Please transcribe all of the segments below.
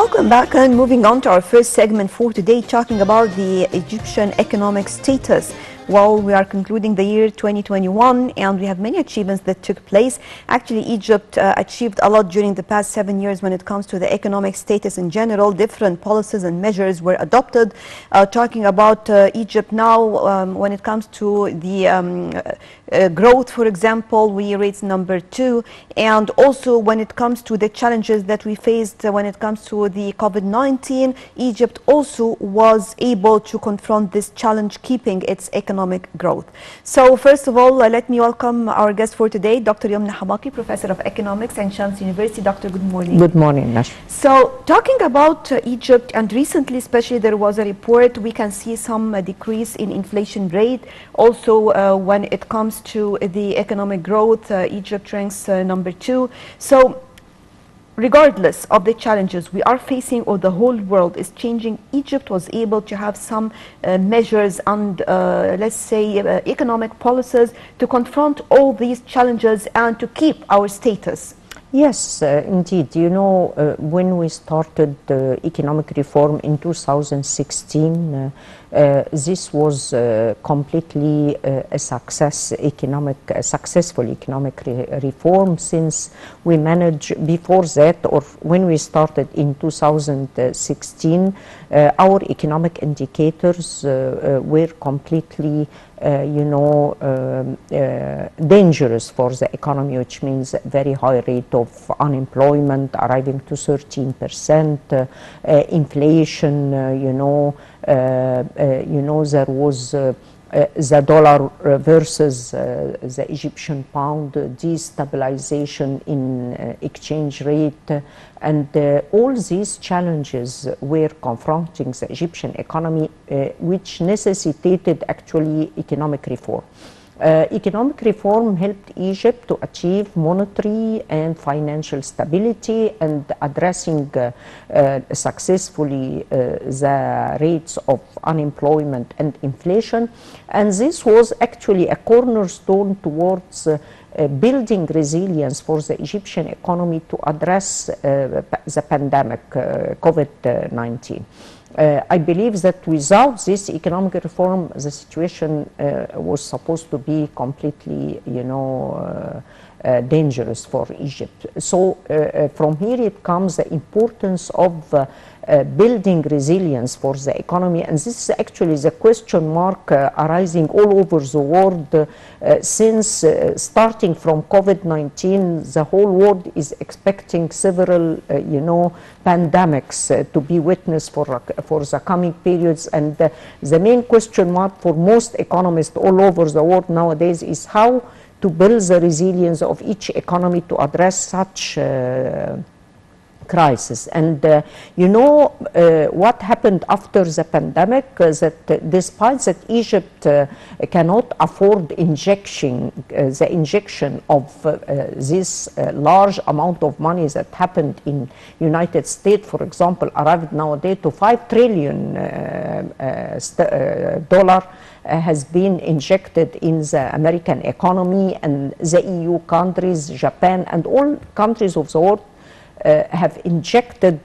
welcome back, and moving on to our first segment for today, talking about the Egyptian economic status. Well, we are concluding the year 2021 and we have many achievements that took place. Actually, Egypt achieved a lot during the past 7 years when it comes to the economic status in general. Different policies and measures were adopted. Talking about Egypt now, when it comes to the growth, for example, we rate number 2. And also when it comes to the challenges that we faced when it comes to the COVID-19, Egypt also was able to confront this challenge, keeping its economic growth. So first of all, let me welcome our guest for today, Dr. Youmn Hamaki, Professor of Economics and Shams University. Doctor, good morning. Good morning, Nash. So talking about Egypt, and recently especially there was a report, we can see some decrease in inflation rate. Also when it comes to the economic growth, Egypt ranks number 2. So regardless of the challenges we are facing or the whole world is changing, Egypt was able to have some measures and let's say economic policies to confront all these challenges and to keep our status. Yes, indeed. You know, when we started economic reform in 2016, this was completely a successful economic reform, since we managed before that, or when we started in 2016, our economic indicators were completely dangerous for the economy, which means very high rate of unemployment arriving to 13%, inflation, there was the dollar versus the Egyptian pound, destabilization in exchange rate, and all these challenges were confronting the Egyptian economy, which necessitated actually economic reform. Economic reform helped Egypt to achieve monetary and financial stability and addressing successfully the rates of unemployment and inflation. And this was actually a cornerstone towards building resilience for the Egyptian economy to address the pandemic, COVID-19. I believe that without this economic reform, the situation was supposed to be completely, dangerous for Egypt. So from here it comes the importance of building resilience for the economy, and this is actually the question mark arising all over the world since starting from COVID-19, the whole world is expecting several, pandemics to be witnessed for the coming periods, and the main question mark for most economists all over the world nowadays is how to build the resilience of each economy to address such crisis. And what happened after the pandemic, that despite that Egypt cannot afford the injection of this large amount of money that happened in United States, for example, arrived nowadays to $5 trillion dollar has been injected in the American economy, and the EU countries, Japan, and all countries of the world have injected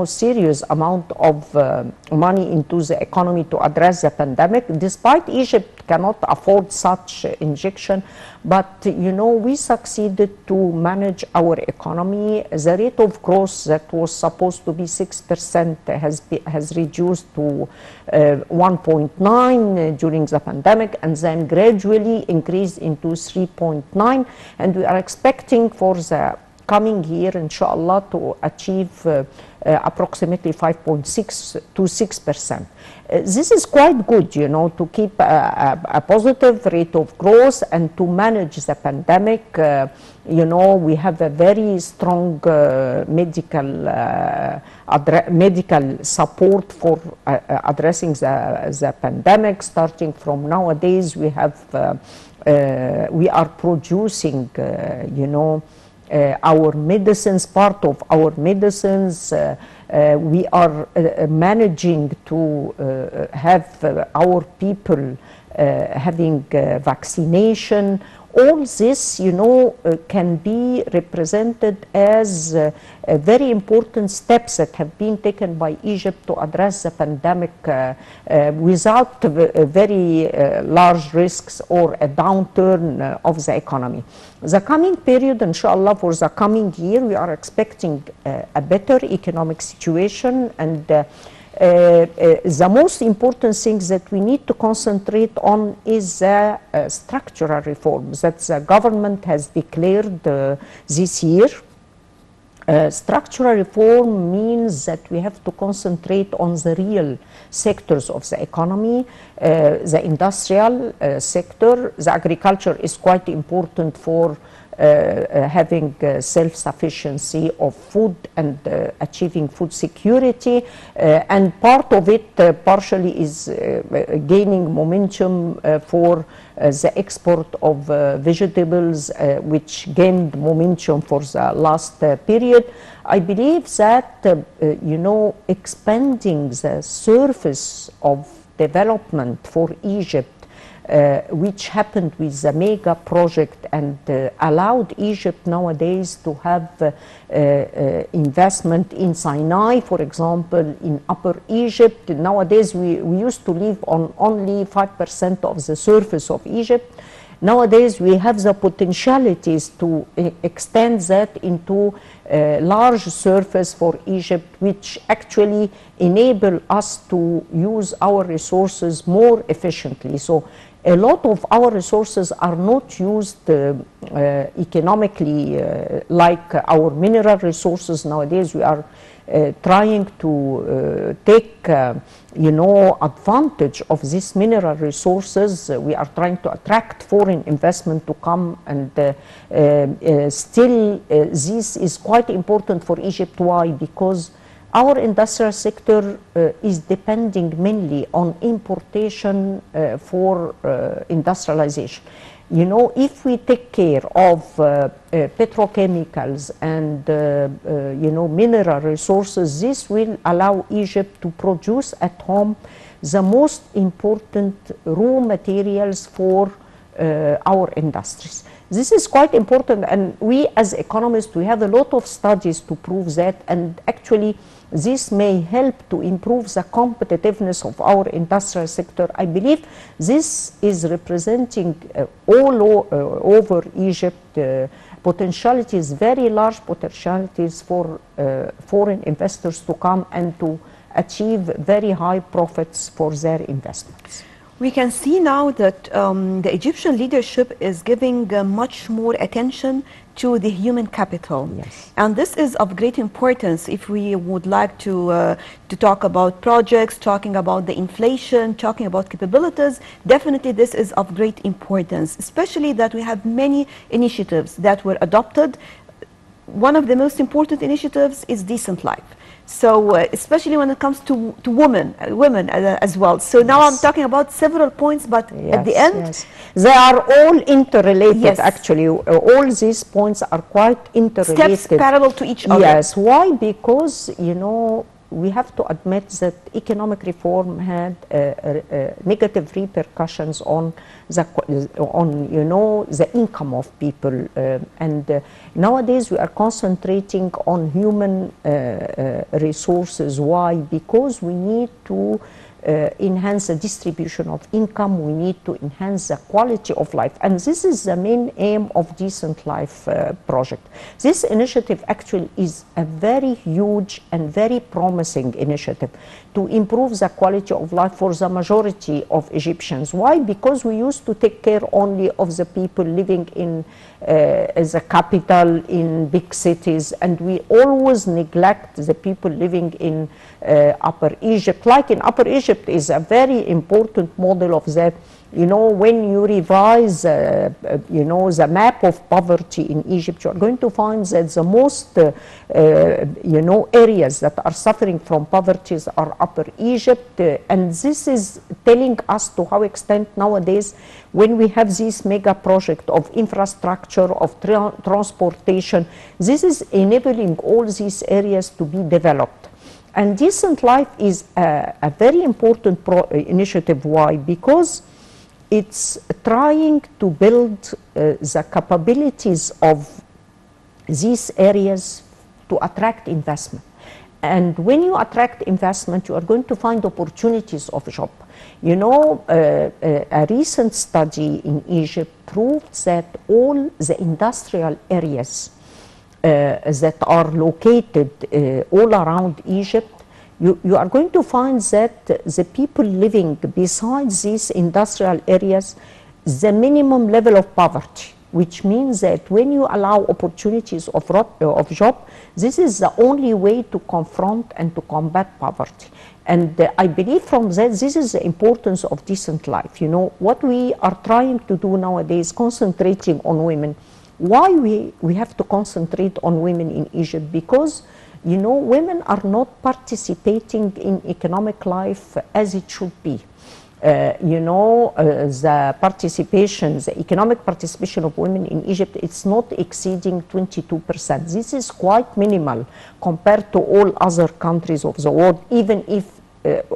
serious amount of money into the economy to address the pandemic. Despite Egypt cannot afford such injection, but we succeeded to manage our economy. The rate of growth that was supposed to be 6% has reduced to 1.9 during the pandemic, and then gradually increased into 3.9, and we are expecting for the coming year, inshallah, to achieve approximately 5.6 to 6%. This is quite good, to keep a positive rate of growth and to manage the pandemic. We have a very strong medical support for addressing the pandemic. Starting from nowadays, we are producing, our medicines, part of our medicines. We are managing to have our people having vaccination. All this, you know, can be represented as very important steps that have been taken by Egypt to address the pandemic without very large risks or a downturn of the economy. The coming period, inshallah, for the coming year, we are expecting a better economic situation, and the most important thing that we need to concentrate on is the structural reforms that the government has declared this year. Structural reform means that we have to concentrate on the real sectors of the economy, the industrial sector. The agriculture is quite important for having self-sufficiency of food and achieving food security, and part of it partially is gaining momentum for the export of vegetables, which gained momentum for the last period. I believe that you know, expanding the surface of development for Egypt, which happened with the mega project and allowed Egypt nowadays to have investment in Sinai, for example, in Upper Egypt. Nowadays we used to live on only 5% of the surface of Egypt. Nowadays we have the potentialities to extend that into large surface for Egypt, which actually enable us to use our resources more efficiently. So a lot of our resources are not used economically like our mineral resources. Nowadays we are trying to take you know, advantage of these mineral resources. We are trying to attract foreign investment to come, and still this is quite important for Egypt. Why? Because our industrial sector is depending mainly on importation for industrialization. You know, if we take care of petrochemicals and you know, mineral resources, this will allow Egypt to produce at home the most important raw materials for our industries. This is quite important, and we as economists, we have a lot of studies to prove that, and actually this may help to improve the competitiveness of our industrial sector. I believe this is representing all over Egypt potentialities, very large potentialities for foreign investors to come and to achieve very high profits for their investments. We can see now that the Egyptian leadership is giving much more attention to the human capital. Yes. And this is of great importance if we would like to talk about projects, talking about the inflation, talking about capabilities. Definitely this is of great importance, especially that we have many initiatives that were adopted. One of the most important initiatives is decent life. So especially when it comes to women as well. So now I'm talking about several points, but at the end, they are all interrelated. Actually, all these points are quite interrelated. Steps parallel to each other. Yes. Why? Because, you know, we have to admit that economic reform had negative repercussions on the you know, the income of people, and nowadays we are concentrating on human resources. Why? Because we need to enhance the distribution of income, we need to enhance the quality of life, and this is the main aim of Decent Life project. This initiative actually is a very huge and very promising initiative to improve the quality of life for the majority of Egyptians. Why? Because we used to take care only of the people living in the capital, in big cities, and we always neglect the people living in Upper Egypt. Like in Upper Egypt is a very important model of that. You know, when you revise, you know, the map of poverty in Egypt, you are going to find that the most, you know, areas that are suffering from poverty are Upper Egypt, and this is telling us to how extent nowadays, when we have this mega project of infrastructure, of transportation, this is enabling all these areas to be developed. And Decent Life is a very important initiative. Why? Because it's trying to build the capabilities of these areas to attract investment. And when you attract investment, you are going to find opportunities of job. You know, a recent study in Egypt proved that all the industrial areas that are located all around Egypt, you are going to find that the people living besides these industrial areas, the minimum level of poverty, which means that when you allow opportunities of job, this is the only way to confront and to combat poverty. And I believe from that, this is the importance of decent life. You know, what we are trying to do nowadays, concentrating on women. Why we have to concentrate on women in Egypt? Because, you know, women are not participating in economic life as it should be. You know, the economic participation of women in Egypt, it's not exceeding 22%. This is quite minimal compared to all other countries of the world, even if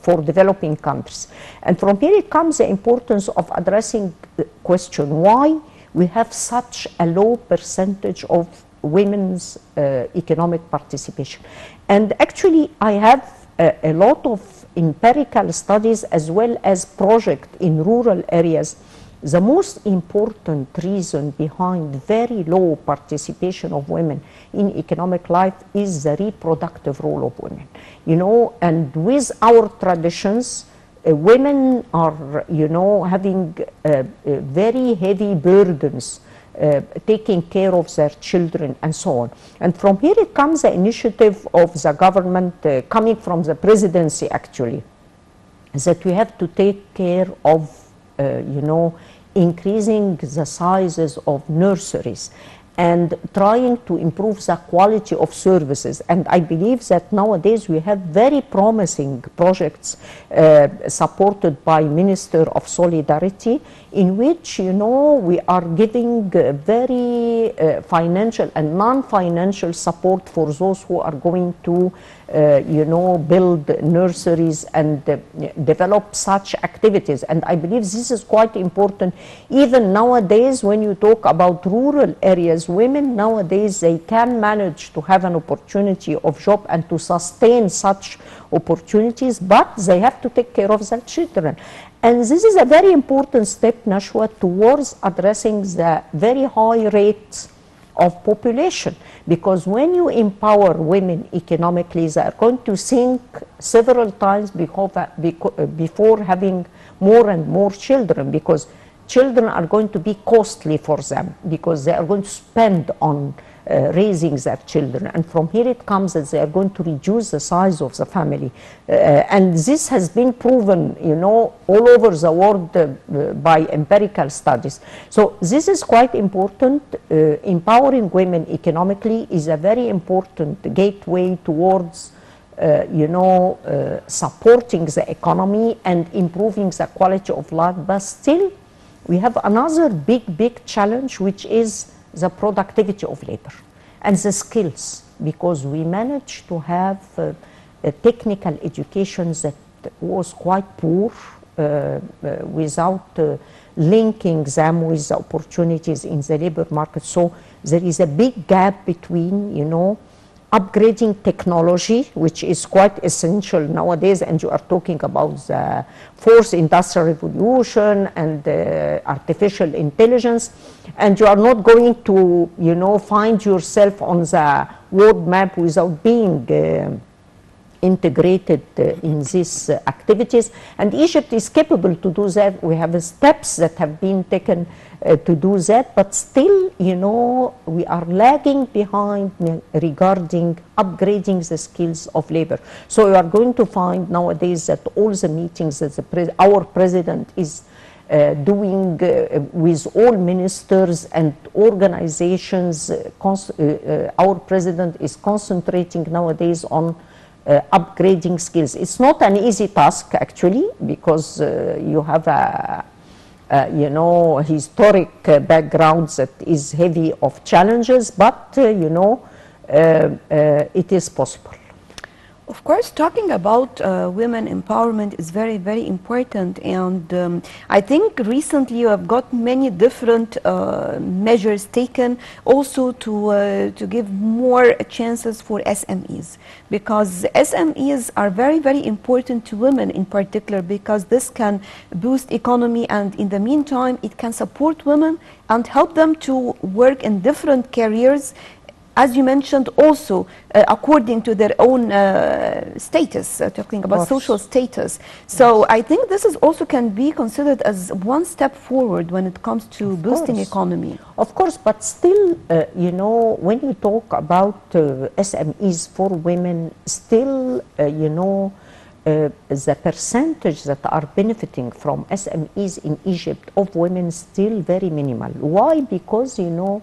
for developing countries. And from here it comes the importance of addressing the question, why we have such a low percentage of women's economic participation. And actually I have a lot of empirical studies as well as projects in rural areas. The most important reason behind very low participation of women in economic life is the reproductive role of women. You know, and with our traditions, women are, you know, having very heavy burdens, taking care of their children and so on. And from here it comes the initiative of the government, coming from the presidency actually, that we have to take care of, you know, increasing the sizes of nurseries and trying to improve the quality of services. And I believe that nowadays we have very promising projects supported by Minister of Solidarity, in which, you know, we are giving very financial and non-financial support for those who are going to, you know, build nurseries and develop such activities. And I believe this is quite important. Even nowadays, when you talk about rural areas, women nowadays, they can manage to have an opportunity of job and to sustain such opportunities, but they have to take care of their children. And this is a very important step, Nashwa, towards addressing the very high rate of population. Because when you empower women economically, they are going to think several times before having more and more children, because children are going to be costly for them, because they are going to spend on raising their children. And from here it comes that they are going to reduce the size of the family. And this has been proven, you know, all over the world by empirical studies. So this is quite important. Empowering women economically is a very important gateway towards you know, supporting the economy and improving the quality of life. But still, we have another big challenge, which is the productivity of labor and the skills, because we managed to have a technical education that was quite poor without linking them with the opportunities in the labor market. So there is a big gap between, you know, upgrading technology, which is quite essential nowadays, and you are talking about the fourth industrial revolution and artificial intelligence, and you are not going to, you know, find yourself on the world map without being integrated in these activities. And Egypt is capable to do that. We have steps that have been taken to do that, but still, you know, we are lagging behind regarding upgrading the skills of labor. So you are going to find nowadays that all the meetings that our president is doing with all ministers and organizations, our president is concentrating nowadays on upgrading skills. It's not an easy task actually, because you have a you know, historic background that is heavy of challenges, but you know, it is possible. Of course, talking about women empowerment is very, very important, and I think recently you have got many different measures taken also to give more chances for SMEs, because SMEs are very, very important to women in particular, because this can boost economy, and in the meantime it can support women and help them to work in different careers, as you mentioned, also according to their own status, talking about social status. So I think this is also can be considered as one step forward when it comes to boosting economy. Of course, but still, you know, when you talk about SMEs for women, still, you know, the percentage that are benefiting from SMEs in Egypt of women still very minimal. Why? Because, you know,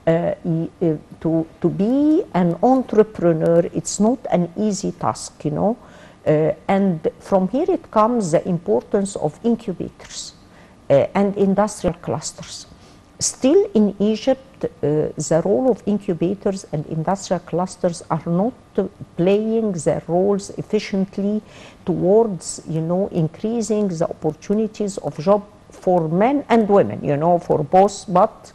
to be an entrepreneur, it's not an easy task, you know, and from here it comes the importance of incubators and industrial clusters. Still in Egypt, the role of incubators and industrial clusters are not playing their roles efficiently towards, you know, increasing the opportunities of job for men and women, you know, for both, but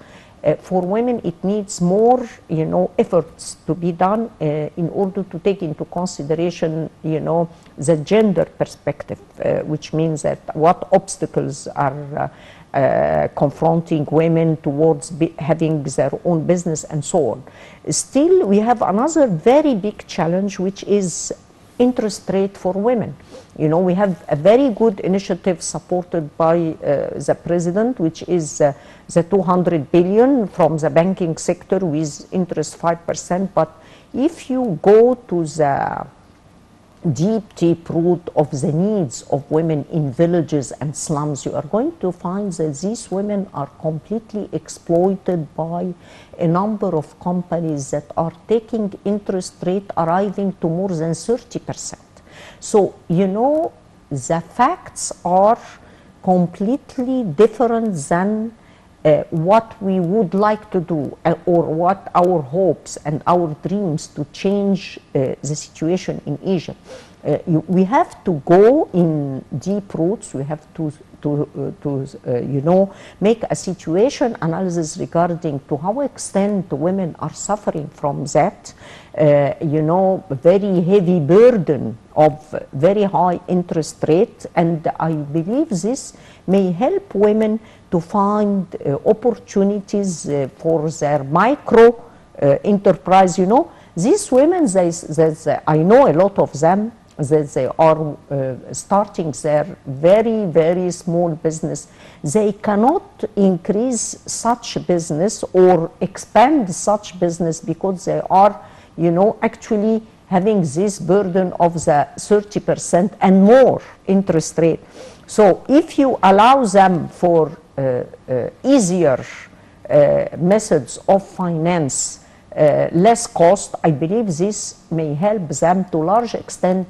for women, it needs more, you know, efforts to be done in order to take into consideration, you know, the gender perspective, which means that what obstacles are confronting women towards having their own business and so on. Still, we have another very big challenge, which is interest rate for women. You know, we have a very good initiative supported by the president, which is the 200 billion from the banking sector with interest 5%. But if you go to the deep root of the needs of women in villages and slums, you are going to find that these women are completely exploited by a number of companies that are taking interest rate arriving to more than 30%. So, you know, the facts are completely different than what we would like to do or what our hopes and our dreams to change the situation in Egypt. We have to go in deep roots. We have to you know, make a situation analysis regarding to how extent women are suffering from that, you know, very heavy burden of very high interest rate. And I believe this may help women to find opportunities for their micro enterprise. You know, these women, I know a lot of them, that they are starting their very small business. They cannot increase such business or expand such business because they are, you know, actually having this burden of the 30% and more interest rate. So if you allow them for easier methods of finance, less cost, I believe this may help them to large extent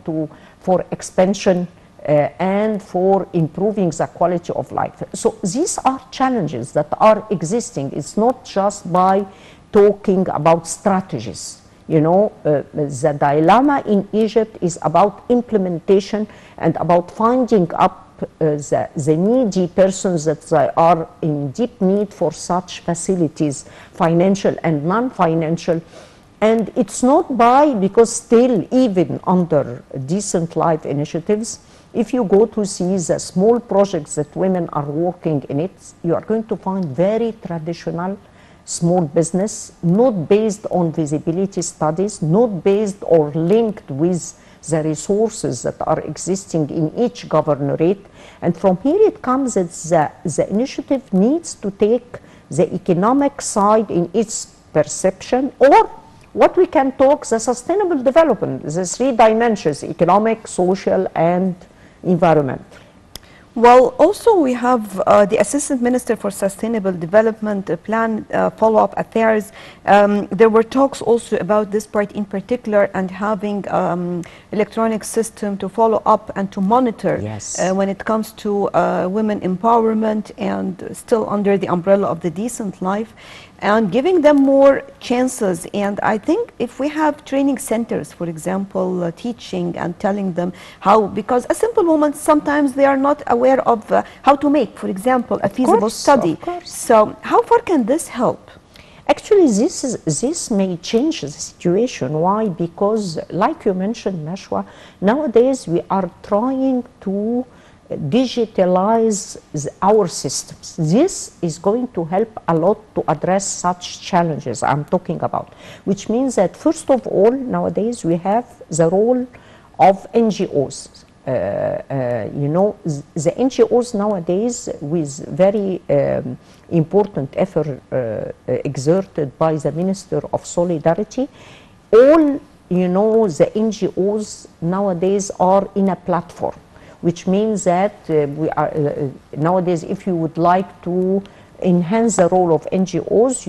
for expansion and for improving the quality of life. So these are challenges that are existing. It's not just by talking about strategies. You know, the dilemma in Egypt is about implementation and about finding up the needy persons that they are in deep need for such facilities, financial and non-financial. And it's not because still, even under decent life initiatives, if you go to see the small projects that women are working in it, you are going to find very traditional small business, not based on visibility studies, not based or linked with the resources that are existing in each governorate. And from here it comes that the initiative needs to take the economic side in its perception, or what we can talk the sustainable development, the 3 dimensions: economic, social, and environment. Well, also we have the Assistant Minister for Sustainable Development Plan Follow-up Affairs. There were talks also about this part in particular, and having electronic system to follow up and to monitor when it comes to women empowerment, and still under the umbrella of the decent life. and giving them more chances. And I think if we have training centers, for example, teaching and telling them how, because a simple woman, sometimes they are not aware of how to make, for example, a feasible study. So how far can this help? Actually, this may change the situation. Why? Because, like you mentioned, Nashwa, nowadays we are trying to digitalize our systems. This is going to help a lot to address such challenges I'm talking about, which means that first of all, nowadays we have the role of NGOs. You know, the NGOs nowadays, with very important effort exerted by the Minister of Solidarity, all, you know, the NGOs nowadays are in a platform, which means that we are nowadays, if you would like to enhance the role of NGOs,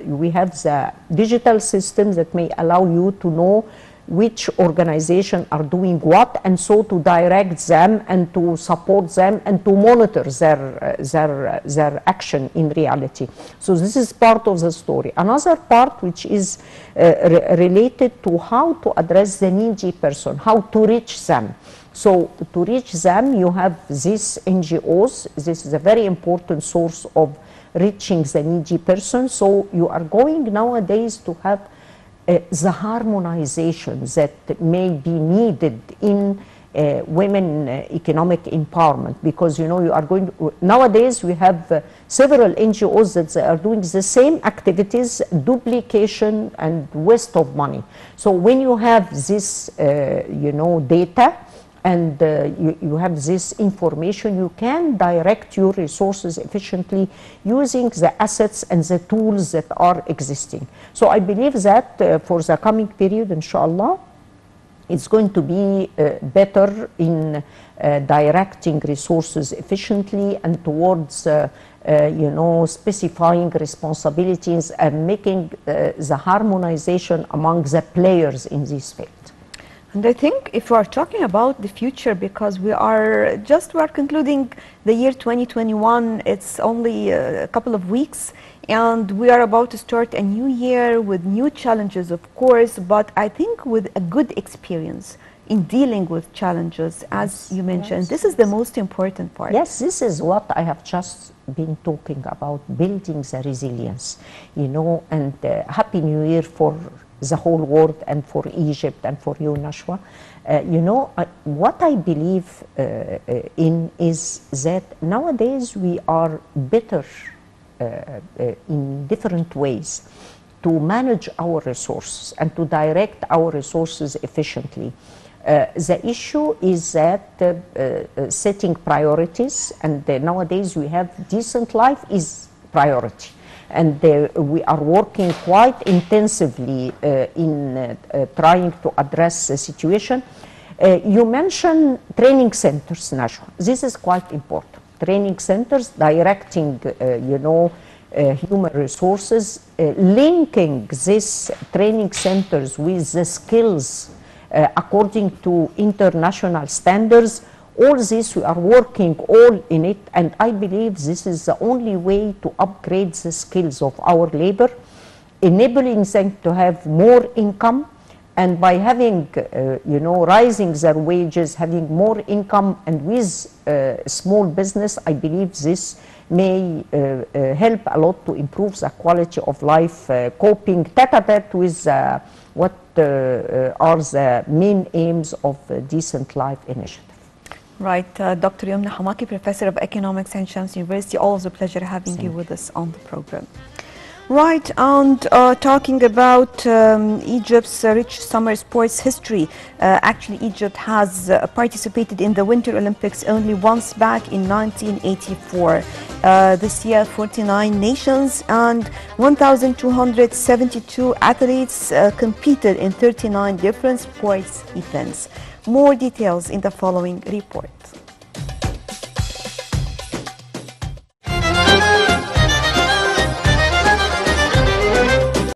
we have the digital systems that may allow you to know which organizations are doing what, and so to direct them and to support them and to monitor their action in reality. So this is part of the story. Another part, which is related to how to address the needy person, how to reach them. So to reach them, you have these NGOs. This is a very important source of reaching the needy person. So you are going nowadays to have the harmonization that may be needed in women economic empowerment, because, you know, you are going to, nowadays we have several NGOs that are doing the same activities, duplication and waste of money. So when you have this you know, data, and you have this information, you can direct your resources efficiently using the assets and the tools that are existing. So I believe that for the coming period, inshallah, it's going to be better in directing resources efficiently and towards you know, specifying responsibilities and making the harmonization among the players in this field. And I think if we are talking about the future, because we are concluding the year 2021, it's only a couple of weeks, and we are about to start a new year with new challenges, of course, but I think with a good experience in dealing with challenges, as you mentioned. This is the most important part. Yes, this is what I have just been talking about, building the resilience, you know, and Happy New Year for the whole world and for Egypt and for you, Nashwa. You know, what I believe in is that nowadays we are better in different ways to manage our resources and to direct our resources efficiently. The issue is that setting priorities, and nowadays we have decent life is priority. And we are working quite intensively in trying to address the situation. You mentioned training centers, Najwa. This is quite important. Training centers, directing, you know, human resources, linking these training centers with the skills according to international standards. All this, we are working all in it, and I believe this is the only way to upgrade the skills of our labor, enabling them to have more income, and by having, you know, rising their wages, having more income, and with small business, I believe this may help a lot to improve the quality of life, coping tete-a-tete with what are the main aims of Decent Life Initiative. Right, Dr. Youmn Hamaki, Professor of Economics at Shams University. Always a pleasure having you with us on the program. Right, and talking about Egypt's rich summer sports history. Actually, Egypt has participated in the Winter Olympics only once back in 1984. This year, 49 nations and 1,272 athletes competed in 39 different sports events. More details in the following report.